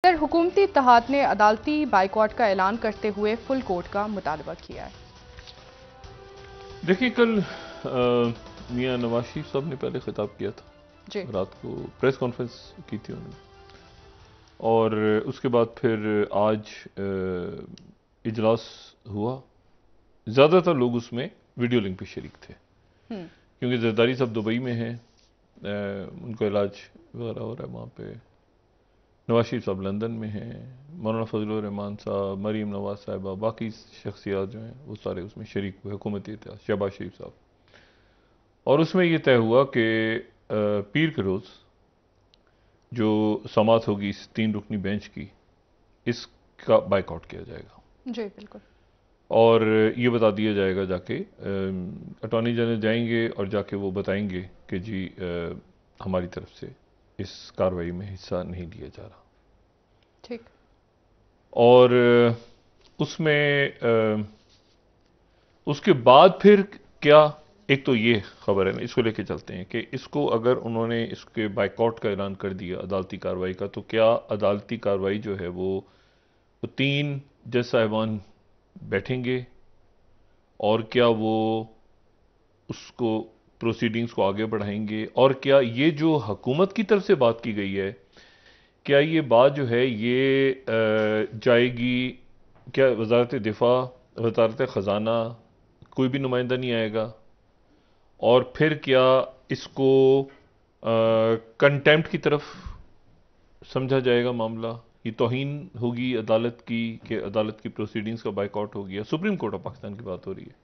Sir, हुकूमती इत्तेहाद ने अदालती बाइकॉट का ऐलान करते हुए फुल कोर्ट का मुतालबा किया है। देखिए, कल मियां नवाज शरीफ साहब ने पहले खिताब किया था। जी। रात को प्रेस कॉन्फ्रेंस की थी उन्होंने, और उसके बाद फिर आज इजलास हुआ। ज़्यादातर लोग उसमें वीडियो लिंक पे शरीक थे, क्योंकि जरदारी साहब दुबई में हैं, उनको इलाज वगैरह हो रहा है वहाँ पे। नवाज शरीफ साहब लंदन में हैं, मौलाना फजलुर रहमान साहब, मरीम नवाज साहिबा, बाकी शख्सियात जो हैं वो सारे उसमें शरीक हुए, हुकूमती इत्तेहाद, शहबाज शरीफ साहब। और उसमें यह तय हुआ कि पीर के रोज़ जो समात होगी इस 3 रुकनी बेंच की, इसका बाइकआउट किया जाएगा। जी बिल्कुल। और ये बता दिया जाएगा जाके, अटॉर्नी जनरल जाएंगे और जाके वो बताएंगे कि जी हमारी तरफ से इस कार्रवाई में हिस्सा नहीं लिया जा रहा। ठीक। और उसमें उसके बाद फिर क्या, एक तो ये खबर है ना, इसको लेके चलते हैं कि इसको अगर उन्होंने इसके बाइकआउट का ऐलान कर दिया अदालती कार्रवाई का, तो क्या अदालती कार्रवाई जो है वो 3 जज साहिबान बैठेंगे, और क्या वो उसको प्रोसीडिंग्स को आगे बढ़ाएंगे, और क्या ये जो हुकूमत की तरफ से बात की गई है, क्या ये बात जो है ये जाएगी, क्या वजारत दिफा, वजारत ख़जाना, कोई भी नुमाइंदा नहीं आएगा, और फिर क्या इसको कंटेम्प्ट की तरफ समझा जाएगा मामला, ये तौहीन होगी अदालत की कि अदालत की प्रोसीडिंग्स का बाइकआउट हो गया। सुप्रीम कोर्ट ऑफ पाकिस्तान की बात हो रही है।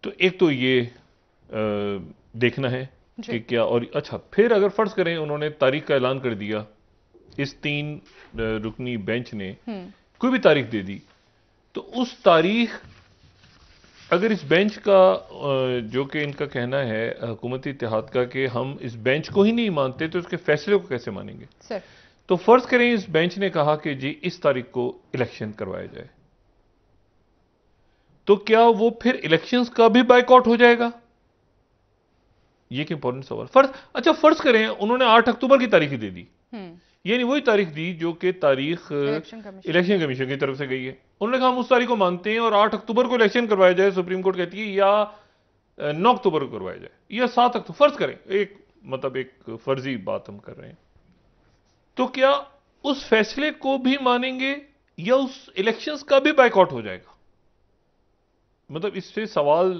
तो एक तो ये देखना है कि क्या, और अच्छा फिर अगर फर्ज करें उन्होंने तारीख का ऐलान कर दिया, इस 3 रुकनी बेंच ने कोई भी तारीख दे दी, तो उस तारीख अगर इस बेंच का जो कि इनका कहना है हुकूमती इत्तेहाद का कि हम इस बेंच को ही नहीं मानते, तो इसके फैसले को कैसे मानेंगे सर? तो फर्ज करें इस बेंच ने कहा कि जी इस तारीख को इलेक्शन करवाया जाए, तो क्या वो फिर इलेक्शंस का भी बाइकआउट हो जाएगा? ये एक इंपॉर्टेंट सवाल। फर्ज करें उन्होंने 8 अक्टूबर की तारीख दे दी, यानी वही तारीख दी जो कि तारीख इलेक्शन कमीशन की तरफ से गई है। उन्होंने कहा हम उस तारीख को मानते हैं और 8 अक्टूबर को इलेक्शन करवाया जाए, सुप्रीम कोर्ट कहती है, या 9 अक्टूबर को करवाया जाए, या 7 अक्टूबर, फर्ज करें एक मतलब एक फर्जी बात हम कर रहे हैं, तो क्या उस फैसले को भी मानेंगे या उस इलेक्शंस का भी बाइकआउट हो जाएगा? मतलब इससे सवाल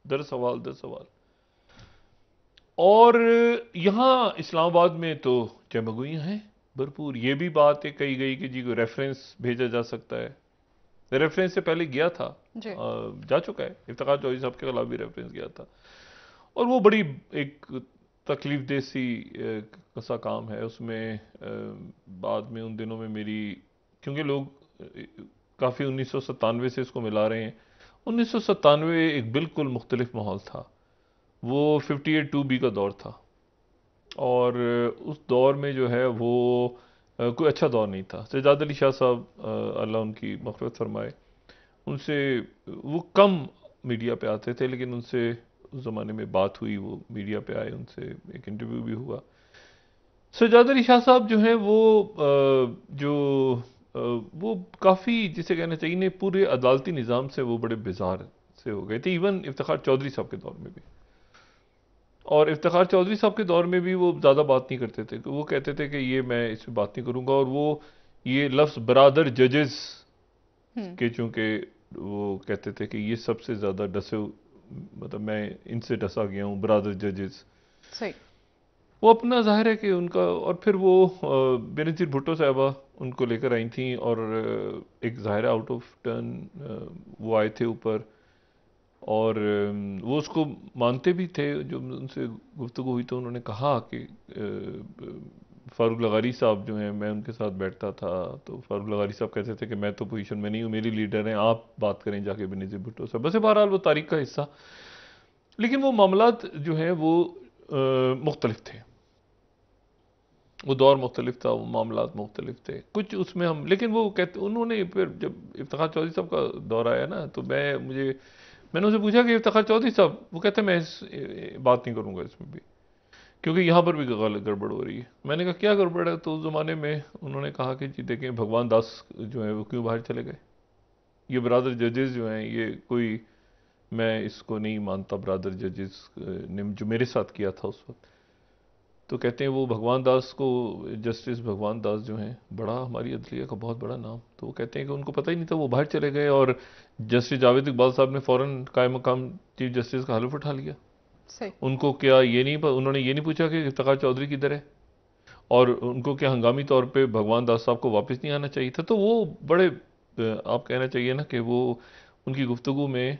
दर सवाल दर सवाल। और यहां इस्लामाबाद में तो चमगुइयां हैं भरपूर। ये भी बात है कही गई कि जी को रेफरेंस भेजा जा सकता है। रेफरेंस से पहले गया था, जा चुका है, इफ्तिखार चौधरी साहब के खिलाफ भी रेफरेंस गया था, और वो बड़ी एक तकलीफ दे सी सा काम है उसमें। बाद में उन दिनों में मेरी, क्योंकि लोग काफ़ी 1997 से इसको मिला रहे हैं, 1997 एक बिल्कुल मुख्तलिफ माहौल था। वो 58(2)B का दौर था, और उस दौर में जो है वो कोई अच्छा दौर नहीं था। सज्जाद अली शाह साहब, अल्लाह उनकी मग़फ़िरत फरमाए, उनसे वो कम मीडिया पे आते थे, लेकिन उनसे उस ज़माने में बात हुई, वो मीडिया पे आए, उनसे एक इंटरव्यू भी हुआ। सज्जाद अली शाह साहब जो हैं वो वो काफ़ी, जिसे कहना चाहिए ने, पूरे अदालती निज़ाम से वो बड़े बेजार से हो गए थे, इवन इफ्तिखार चौधरी साहब के दौर में भी। और इफ्तिखार चौधरी साहब के दौर में भी वो ज़्यादा बात नहीं करते थे, वो कहते थे कि ये मैं इस पर बात नहीं करूँगा, और वो ये लफ्ज़ बरादर जजेस के, चूँकि वो कहते थे कि ये सबसे ज़्यादा डसे, मतलब मैं इनसे डसा गया हूँ, बरादर जजेस। सही। वो अपना जाहिर है कि उनका, और फिर वो बेनज़ीर भुट्टो साहबा उनको लेकर आई थी, और एक जाहिर आउट ऑफ टर्न वो आए थे ऊपर, और वो उसको मानते भी थे। जो उनसे गुफ्तगू हुई तो उन्होंने कहा कि फारूक लगारी साहब जो हैं, मैं उनके साथ बैठता था, तो फारूक लगारी साहब कहते थे कि मैं तो पोजीशन में नहीं हूँ, मेरी लीडर हैं, आप बात करें जाके बेनज़ीर भुट्टो साहब। बस बहरहाल वो तारीख का हिस्सा, लेकिन वो मामलात जो हैं वो मुख्तलिफ थे, वो दौर मुख्तलिफ था, वो मामलात मुख्तलिफ थे कुछ उसमें हम। लेकिन वो कहते, उन्होंने फिर जब इफ्तिखार चौधरी साहब का दौर आया ना, तो मैंने उनसे पूछा कि इफ्तिखार चौधरी साहब, वो कहते मैं इस बात नहीं करूंगा इसमें भी, क्योंकि यहाँ पर भी गड़बड़ हो रही है। मैंने कहा क्या गड़बड़ है? तो उस ज़माने में उन्होंने कहा कि जी देखें, भगवान दास जो है वो क्यों बाहर चले गए? ये ब्रादर जजेस जो हैं, ये कोई, मैं इसको नहीं मानता ब्रादर जजेस ने जो मेरे साथ किया था उस वक्त। तो कहते हैं वो भगवान दास को, जस्टिस भगवान दास जो हैं, बड़ा हमारी अदलिया का बहुत बड़ा नाम, तो वो कहते हैं कि उनको पता ही नहीं था, वो बाहर चले गए और जस्टिस जावेद इकबाल साहब ने फ़ौरन कायम मकाम चीफ जस्टिस का हल्फ उठा लिया। सही। उनको क्या ये नहीं, उन्होंने ये नहीं पूछा कि इफ्तिखार चौधरी किधर है, और उनको क्या हंगामी तौर पे भगवान दास साहब को वापस नहीं आना चाहिए था? तो वो बड़े आप कहना चाहिए ना कि वो उनकी गुफ्तगू में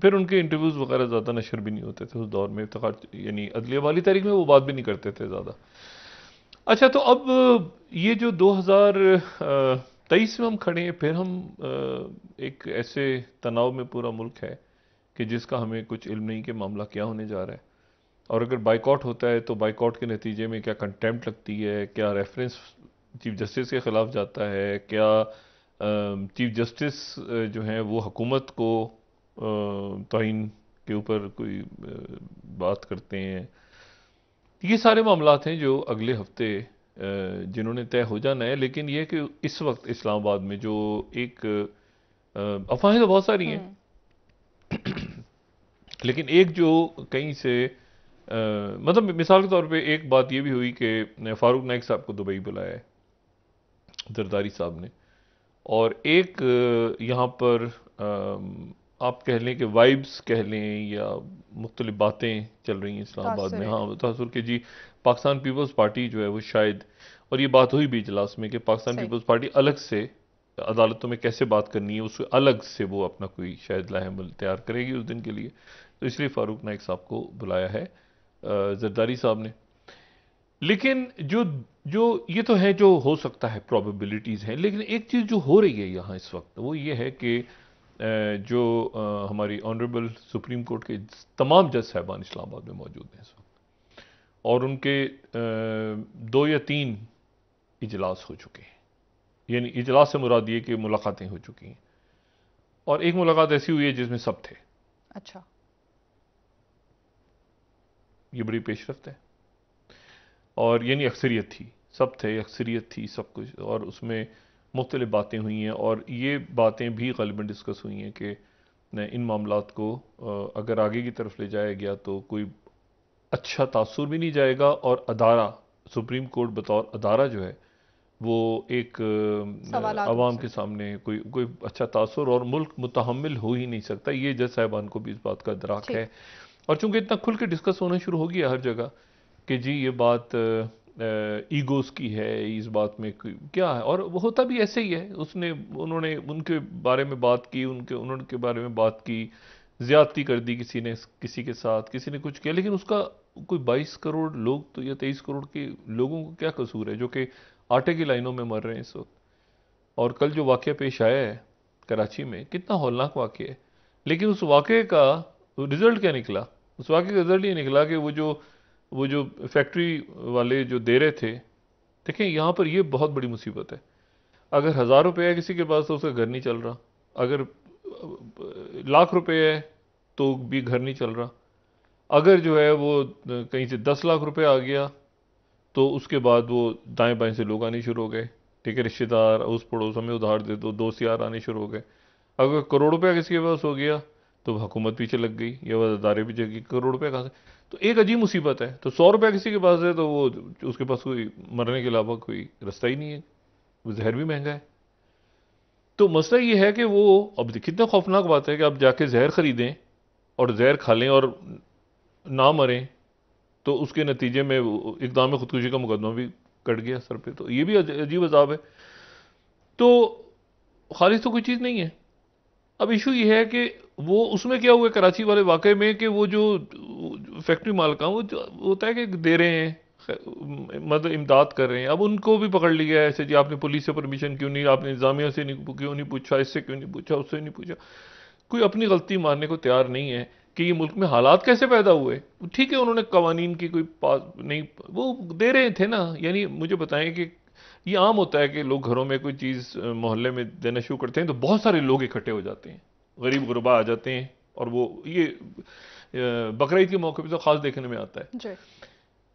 फिर उनके इंटरव्यूज़ वगैरह ज़्यादा नशर भी नहीं होते थे उस दौर में, इफ्तिखार यानी अदलिया वाली तारीख में वो बात भी नहीं करते थे ज़्यादा। अच्छा, तो अब ये जो 2023 में हम खड़े हैं, फिर हम एक ऐसे तनाव में पूरा मुल्क है कि जिसका हमें कुछ इल्म नहीं कि मामला क्या होने जा रहा है। और अगर बाइकआउट होता है तो बाइकआउट के नतीजे में क्या कंटेम्प्ट लगती है, क्या रेफरेंस चीफ जस्टिस के ख़िलाफ़ जाता है, क्या चीफ जस्टिस जो हैं वो हुकूमत को तौहीन के ऊपर कोई बात करते हैं। ये सारे मामलात हैं जो अगले हफ्ते जिन्होंने तय हो जाना है। लेकिन ये कि इस वक्त इस्लामाबाद में जो एक अफवाहें तो बहुत सारी हैं, लेकिन एक जो कहीं से मतलब मिसाल के तौर पे एक बात ये भी हुई कि फारूक नाइक साहब को दुबई बुलाया है जरदारी साहब ने, और एक यहाँ पर आप कह लें कि वाइब्स कह लें या मुख्तलिफ बातें चल रही हैं इस्लामाबाद में। हाँ, तासुर के जी पाकिस्तान पीपल्स पार्टी जो है वो शायद, और ये बात हुई भी इजलास में कि पाकिस्तान पीपल्स पार्टी अलग से अदालतों में कैसे बात करनी है, उससे अलग से वो अपना कोई शायद लाहेमल तैयार करेगी उस दिन के लिए। तो इसलिए फारूक नाइक साहब को बुलाया है जरदारी साहब ने। लेकिन जो जो ये तो है जो हो सकता है, प्रोबेबिलिटीज़ हैं, लेकिन एक चीज़ जो हो रही है यहाँ इस वक्त वो ये है कि जो हमारी ऑनरेबल सुप्रीम कोर्ट के तमाम जज साहबान इस्लामाबाद में मौजूद हैं इस वक्त, और उनके 2 या 3 इजलास हो चुके हैं। यानी इजलास से मुराद ये कि मुलाकातें हो चुकी हैं, और एक मुलाकात ऐसी हुई है जिसमें सब थे। अच्छा, ये बड़ी पेशरफ्त है, और यानी अक्सरियत थी, सब थे, अक्सरियत थी, सब कुछ, और उसमें मुख्तलिफ बातें हुई हैं, और ये बातें भी ग़ालिबन डिस्कस हुई हैं कि इन मामलात को अगर आगे की तरफ ले जाया गया तो कोई अच्छा तासुर भी नहीं जाएगा, और अदारा सुप्रीम कोर्ट बतौर अदारा जो है वो एक अवाम के सामने कोई अच्छा तासुर, और मुल्क मुतहम्मिल हो ही नहीं सकता। ये जज साहिबान को भी इस बात का इदराक है, और चूंकि इतना खुल के डिस्कस होना शुरू हो गया हर जगह कि जी ये बात ईगोस की है, इस बात में क्या है, और वो होता भी ऐसे ही है। उन्होंने उनके बारे में बात की, उनके बारे में बात की, ज्यादती कर दी किसी ने किसी के साथ, किसी ने कुछ किया, लेकिन उसका कोई 22 करोड़ लोग तो या 23 करोड़ के लोगों को क्या कसूर है जो कि आटे की लाइनों में मर रहे हैं इस वक्त। और कल जो वाक़या पेश आया है कराची में, कितना हौलनाक वाक़या है, लेकिन उस वाक़े का रिजल्ट क्या निकला? उस वाक़े का रिजल्ट ये निकला कि वो जो फैक्ट्री वाले जो दे रहे थे, देखें यहाँ पर ये बहुत बड़ी मुसीबत है। अगर 1000 रुपये है किसी के पास तो उसका घर नहीं चल रहा, अगर लाख रुपए है तो भी घर नहीं चल रहा, अगर जो है वो कहीं से 10 लाख रुपए आ गया तो उसके बाद वो दाएं बाएं से लोग आने शुरू हो गए, ठीक है, रिश्तेदार, उस पड़ोस में उधार दे दो, दोस्त यार आने शुरू हो गए। अगर करोड़ रुपया किसी के पास हो गया तो हुकूमत पीछे लग गई या वज़ादारें भी जगी, करोड़ रुपये कहाँ से? तो एक अजीब मुसीबत है। तो 100 रुपया किसी के पास है तो वो उसके पास कोई मरने के अलावा कोई रास्ता ही नहीं है, वो जहर भी महंगा है। तो मसला ये है कि वो अब कितना खौफनाक बात है कि आप जाके जहर खरीदें और जहर खा लें और ना मरें, तो उसके नतीजे में इक़दाम खुदकुशी का मुकदमा भी कट गया सर पे। तो ये भी अजीब अजाब है। तो खालिस तो कोई चीज़ नहीं है। अब इशू ये है कि वो उसमें क्या हुआ कराची वाले वाक़े में कि वो जो फैक्ट्री मालिक वो होता है कि दे रहे हैं, मतलब इमदाद कर रहे हैं, अब उनको भी पकड़ लिया है ऐसे जी आपने पुलिस से परमिशन क्यों नहीं, आपने इंतजामिया से क्यों नहीं पूछा, इससे क्यों नहीं पूछा, उससे नहीं पूछा। कोई अपनी गलती मानने को तैयार नहीं है कि ये मुल्क में हालात कैसे पैदा हुए। ठीक है, उन्होंने कवानीन की कोई पास नहीं, वो दे रहे थे ना। यानी मुझे बताएं कि ये आम होता है कि लोग घरों में कोई चीज़ मोहल्ले में देना शुरू करते हैं तो बहुत सारे लोग इकट्ठे हो जाते हैं, गरीब गुरबा आ जाते हैं, और वो ये बकरीद के मौके पे तो खास देखने में आता है जी।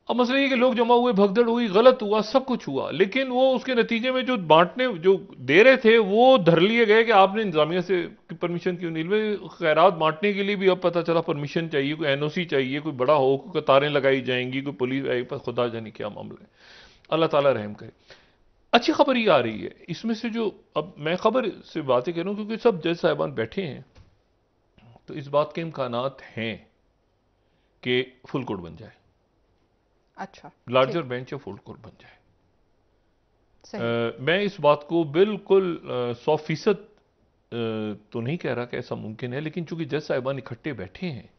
अब मसला ये कि लोग जमा हुए, भगदड़ हुई, गलत हुआ, सब कुछ हुआ, लेकिन वो उसके नतीजे में जो बांटने जो दे रहे थे वो धर लिए गए कि आपने इंतजामिया से परमिशन क्यों नहीं ली। खैरात बांटने के लिए भी अब पता चला परमिशन चाहिए, कोई एनओसी चाहिए, कोई बड़ा हो, कोई कतारें लगाई जाएंगी, कोई पुलिस आएगी, पर खुदा जाने क्या मामला है। अल्लाह ताला रहम करे। अच्छी खबर ये आ रही है इसमें से, जो अब मैं खबर से बातें कर रहा हूं क्योंकि सब जज साहिबान बैठे हैं, तो इस बात के इम्कानात हैं कि फुल कोर्ट बन जाए। अच्छा, लार्जर बेंच या फुल कोर्ट बन जाए। सही। मैं इस बात को बिल्कुल 100% तो नहीं कह रहा कि ऐसा मुमकिन है, लेकिन चूंकि जज साहिबान इकट्ठे बैठे हैं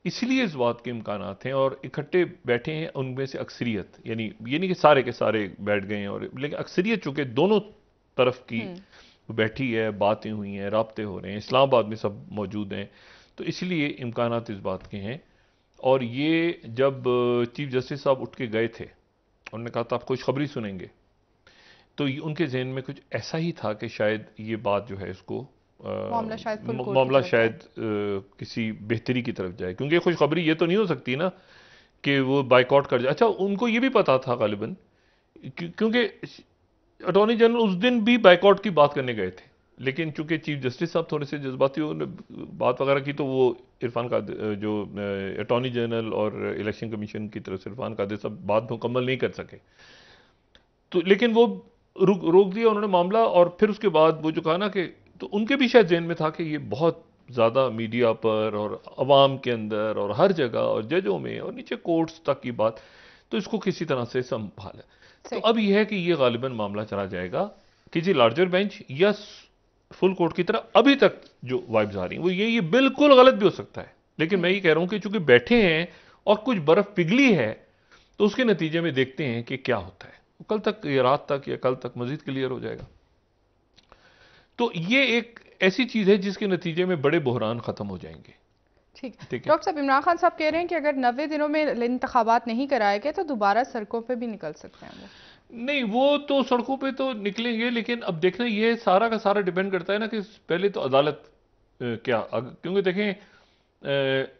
इसलिए इस बात के इम्कानात हैं, और इकट्ठे बैठे हैं उनमें से अक्सरियत, यानी ये नहीं कि सारे के सारे बैठ गए हैं, और लेकिन अक्सरियत चूंकि दोनों तरफ की बैठी है, बातें हुई हैं, राब्ते हो रहे हैं, इस्लामाबाद में सब मौजूद हैं, तो इसलिए इम्कानात इस बात के हैं। और ये जब चीफ जस्टिस साहब उठ के गए थे, उन्होंने कहा था आप खुशखबरी सुनेंगे, तो उनके जहन में कुछ ऐसा ही था कि शायद ये बात जो है इसको मामला शायद किसी बेहतरी की तरफ जाए, क्योंकि खुशखबरी ये तो नहीं हो सकती ना कि वो बाइकआउट कर जाए। अच्छा, उनको ये भी पता था गालिबन, क्योंकि अटॉर्नी जनरल उस दिन भी बाइकआउट की बात करने गए थे, लेकिन चूंकि चीफ जस्टिस साहब थोड़े से जज्बाती बात वगैरह की, तो वो इरफान का जो अटॉर्नी जनरल और इलेक्शन कमीशन की तरफ से इरफान कादिर सब बात मुकम्मल नहीं कर सके, तो लेकिन वो रोक दिया उन्होंने मामला। और फिर उसके बाद वो जो कहा ना कि, तो उनके भी शायद जहन में था कि ये बहुत ज़्यादा मीडिया पर और अवाम के अंदर और हर जगह और जजों में और नीचे कोर्ट्स तक की बात, तो इसको किसी तरह से संभाला। तो अब यह है कि ये गालिबन मामला चला जाएगा किसी लार्जर बेंच या फुल कोर्ट की तरह। अभी तक जो वाइब्स आ रही हैं वो ये बिल्कुल गलत भी हो सकता है, लेकिन मैं ये कह रहा हूं कि चूंकि बैठे हैं और कुछ बर्फ पिघली है, तो उसके नतीजे में देखते हैं कि क्या होता है। कल तक या रात तक या कल तक मजीद क्लियर हो जाएगा। तो ये एक ऐसी चीज है जिसके नतीजे में बड़े बहरान खत्म हो जाएंगे। ठीक है डॉक्टर साहब, इमरान खान साहब कह रहे हैं कि अगर 90 दिनों में इंतखाबात नहीं कराए गए तो दोबारा सड़कों पे भी निकल सकते हैं वो। नहीं, वो तो सड़कों पे तो निकलेंगे, लेकिन अब देखना ये सारा का सारा डिपेंड करता है ना कि पहले तो अदालत क्या, क्योंकि देखें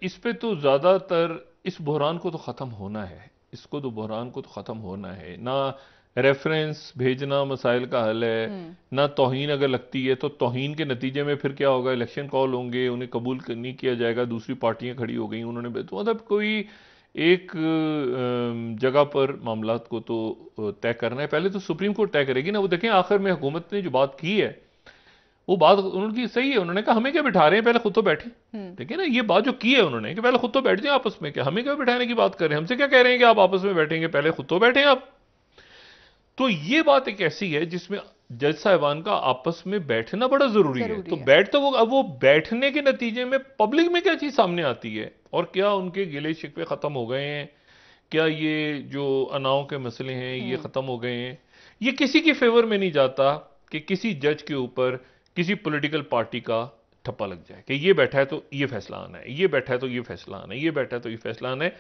इस पे तो ज्यादातर इस बहरान को तो खत्म होना है, इसको तो बहरान को तो खत्म होना है ना। रेफरेंस भेजना मसाइल का हल है ना। तौहीन अगर लगती है तो तौहीन के नतीजे में फिर क्या होगा, इलेक्शन कॉल होंगे, उन्हें कबूल नहीं किया जाएगा, दूसरी पार्टियां खड़ी हो गई, उन्होंने तो मतलब कोई एक जगह पर मामलात को तो तय करना है। पहले तो सुप्रीम कोर्ट तय करेगी ना। वो देखें आखिर में हुकूमत ने जो बात की है वो बात उनकी सही है। उन्होंने कहा हमें क्या बिठा रहे हैं, पहले खुद तो बैठे। देखिए ना, ये बात जो की है उन्होंने कि पहले खुद तो बैठ जाए आपस में, क्या हमें क्या बिठाने की बात कर रहे हैं, हमसे क्या कह रहे हैं कि आप आपस में बैठेंगे, पहले खुद तो बैठे आप। तो ये बात एक ऐसी है जिसमें जज साहिबान का आपस में बैठना बड़ा जरूरी है। तो बैठ तो वो, अब वो बैठने के नतीजे में पब्लिक में क्या चीज सामने आती है, और क्या उनके गिले शिकवे खत्म हो गए हैं, क्या ये जो अनाओं के मसले हैं ये खत्म हो गए हैं। ये किसी के फेवर में नहीं जाता कि किसी जज के ऊपर किसी पॉलिटिकल पार्टी का ठप्पा लग जाए कि ये बैठा है तो ये फैसला आना है, ये बैठा है तो ये फैसला आना है, ये बैठा है तो ये फैसला आना है।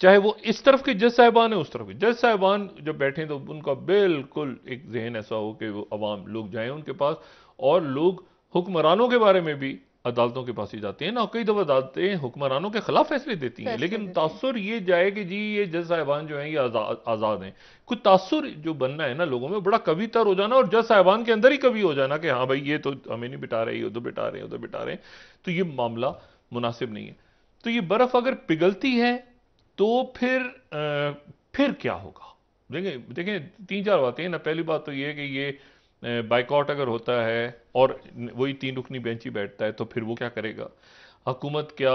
चाहे वो इस तरफ के जज साहिबान है, उस तरफ के जज साहिबान जब बैठे तो उनका बिल्कुल एक जहन ऐसा हो कि वो अवाम लोग जाएं उनके पास, और लोग हुक्मरानों के बारे में भी अदालतों के पास ही जाते हैं ना। कई दफा अदालतें हुक्मरानों के खिलाफ फैसले देती हैं, लेकिन तासुर ये जाए कि जी ये जज साहिबान जो हैं ये आजाद हैं। कुछ तासुर जो बनना है ना लोगों में, बड़ा कवि तर हो जाना और जज साहिबान के अंदर ही कवि हो जाना कि हाँ भाई ये तो हमें नहीं बिठा रहे, ये उधर बिठा रहे हैं, उधर बिठा रहे हैं, तो ये मामला मुनासिब नहीं है। तो ये बर्फ अगर पिघलती है तो फिर क्या होगा। देखें 3-4 बातें हैं ना। पहली बात तो ये है कि ये बाइकआउट अगर होता है और वही 3 रुकनी बेंच ही बैठता है तो फिर वो क्या करेगा। हुकूमत क्या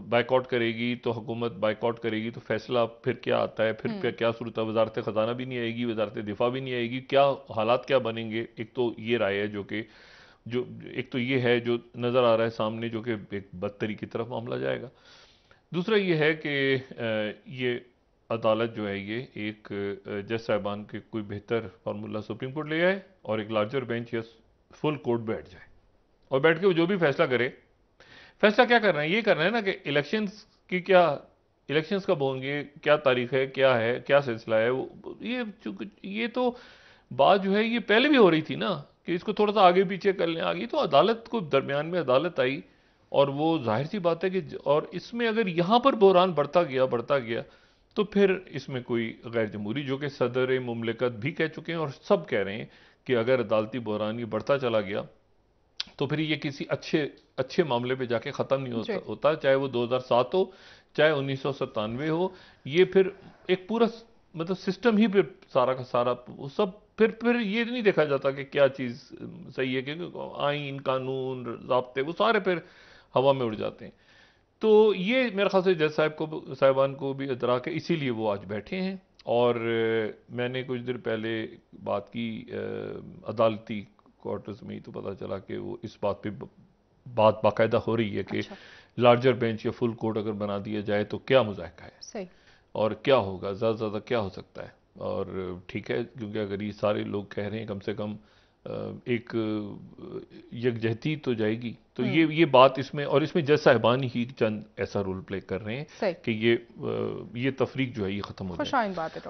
बाइकआउट करेगी, तो हुकूमत बाइकआउट करेगी तो फैसला फिर क्या आता है, फिर क्या सूरत है। वजारत खजाना भी नहीं आएगी, वजारत दिफा भी नहीं आएगी, क्या हालात क्या बनेंगे। एक तो ये राय है जो एक तो ये है जो नजर आ रहा है सामने, जो कि एक बदतरी की तरफ मामला जाएगा। दूसरा ये है कि ये अदालत जो है ये एक जज साहिबान के कोई बेहतर फार्मूला सुप्रीम कोर्ट ले आए और एक लार्जर बेंच या फुल कोर्ट बैठ जाए, और बैठ के वो जो भी फैसला करे। फैसला क्या करना है, ये करना है ना कि इलेक्शंस की क्या, इलेक्शंस कब होंगे, क्या तारीख है, क्या सिलसिला है। ये तो बात जो है ये पहले भी हो रही थी ना कि इसको थोड़ा सा आगे पीछे कर लें। आगे तो अदालत को दरमियान में अदालत आई, और वो जाहिर सी बात है कि और इसमें अगर यहाँ पर बहरान बढ़ता गया तो फिर इसमें कोई गैर जमहूरी, जो कि सदर मुमलिकत भी कह चुके हैं और सब कह रहे हैं कि अगर अदालती बहरान ये बढ़ता चला गया तो फिर ये किसी अच्छे मामले पे जाके ख़त्म नहीं होता, चाहे वो 2007 हो चाहे 1997 हो। ये फिर एक पूरा मतलब सिस्टम ही फिर सारा का सारा वो सब फिर ये नहीं देखा जाता कि क्या चीज़ सही है, क्योंकि आइन कानून ज़ाब्ते वो सारे फिर हवा में उड़ जाते हैं। तो ये मेरे ख्याल से जज साहिबान को भी इदराक है, इसीलिए वो आज बैठे हैं। और मैंने कुछ देर पहले बात की अदालती क्वार्टर्स में ही, तो पता चला कि वो इस बात पे बात बाकायदा हो रही है कि लार्जर बेंच या फुल कोर्ट अगर बना दिया जाए तो क्या मुज़ाहिका है सही, और क्या होगा, ज़्यादा से ज़्यादा क्या हो सकता है। और ठीक है, क्योंकि अगर ये सारे लोग कह रहे हैं कम से कम एक यकजहती तो जाएगी, तो ये बात इसमें, और इसमें जज साहिबान ही चंद ऐसा रोल प्ले कर रहे हैं कि ये तफरीक जो है ये ख़त्म हो जाए। खुशाइन बात है।